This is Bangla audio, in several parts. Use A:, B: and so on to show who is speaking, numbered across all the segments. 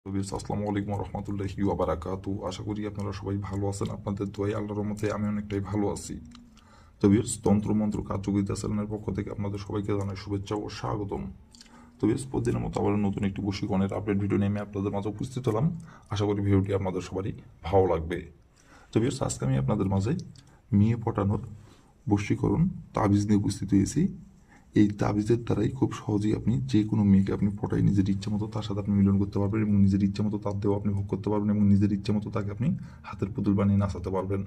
A: আসসালামু আলাইকুম রহমতুল্লাহি ওয়া বারাকাতু। আশা করি আপনারা সবাই ভালো আছেন। আপনাদের দোয়ায় আল্লাহর রহমতে আমি অনেকটাই ভালো আছি। তো ভিউয়ার্স, তন্ত্র মন্ত্র কার্যকরিতা চ্যানেলের পক্ষ থেকে আপনাদের সবাইকে জানাই শুভেচ্ছা ও স্বাগতম। তো ভিউয়ার্স, প্রতিদিনের মতো আবার নতুন একটি বশীকরণের আপডেট ভিডিও নিয়ে আমি আপনাদের মাঝে উপস্থিত হলাম। আশা করি ভিডিওটি আপনাদের সবারই ভালো লাগবে। তো ভিউয়ার্স, আজকে আমি আপনাদের মাঝে মেয়ে পটানোর বশীকরণ তাবিজ নিয়ে উপস্থিত হয়েছি। এই তাবিজের দ্বারাই খুব সহজেই আপনি যে কোনো মেয়েকে আপনি পটাই নিজের ইচ্ছা মতো তার সাথে আপনি মিলন করতে পারবেন এবং নিজের ইচ্ছা মতো তার দেহ আপনি ভোগ করতে পারবেন এবং নিজের ইচ্ছা মতো তাকে আপনি হাতের পুতুল বানিয়ে নাচাতে পারবেন।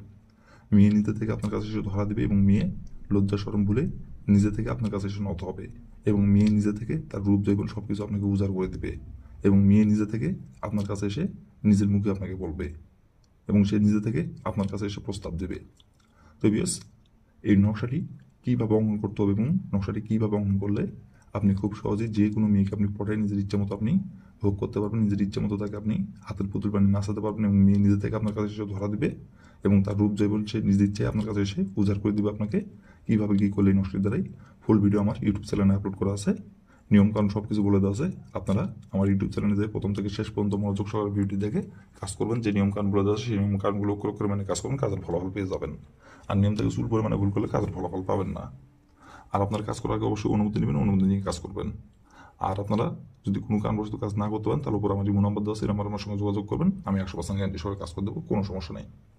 A: মেয়ে নিজে থেকে আপনার কাছে এসে ধরা দেবে এবং মেয়ে লজ্জা শরম ভুলে নিজে থেকে আপনার কাছে এসে নত হবে এবং মেয়ে নিজে থেকে তার রূপ যৌবন সব কিছু আপনাকে উজাড় করে দেবে এবং মেয়ে নিজে থেকে আপনার কাছে এসে নিজের মুখে আপনাকে বলবে এবং সে নিজে থেকে আপনার কাছে এসে প্রস্তাব দেবে। তো বিয়স, এই নকশাটি কীভাবে অঙ্কন করতে হবে এবং নকশাটি কীভাবে অঙ্কন করলে আপনি খুব সহজেই যে কোনো মেয়েকে আপনি পটায় নিজের ইচ্ছা মতো আপনি ভোগ করতে পারবেন, নিজের ইচ্ছা মতো তাকে আপনি হাতের পুতুল বানিয়ে নাচাতে পারবেন এবং মেয়ে নিজে থেকে আপনার কাছে এসে ধরা দিবে এবং তার রূপ জৈবন সে নিজের ইচ্ছায় আপনার কাছে এসে উজাড় করে দিবে আপনাকে। কীভাবে কী করলে এই নকশাটির দ্বারাই ফুল ভিডিও আমার ইউটিউব চ্যানেলে আপলোড করা আছে, নিয়মকানুন সব কিছু বলে দেওয়া আছে। আপনারা আমার ইউটিউব চ্যানেলে যেয়ে প্রথম থেকে শেষ পর্যন্ত মনোযোগ সহকারে ভিডিওটি দেখে কাজ করবেন। যে নিয়মকানুন বলে দেওয়া আছে সেই নিয়মকানুনগুলো করে মানে কাজ করবেন, কাজের ফলাফল পেয়ে যাবেন। আর নিয়ম থেকে চুল পরিমাণে ভুল করলে কাজের ফলাফল পাবেন না। আর আপনার কাজ করার আগে অবশ্যই অনুমতি নেবেন, অনুমতি নিয়ে কাজ করবেন। আর আপনারা যদি কোনো কারণবশত কাজ না করতে পারেন তাহলে উপর আমার ইমো নাম্বার দেওয়া আছে, এই নাম্বার আমার সঙ্গে যোগাযোগ করবেন। আমি 100% গ্যারান্টি সহকারে কাজ করে দেবো, কোনো সমস্যা নেই।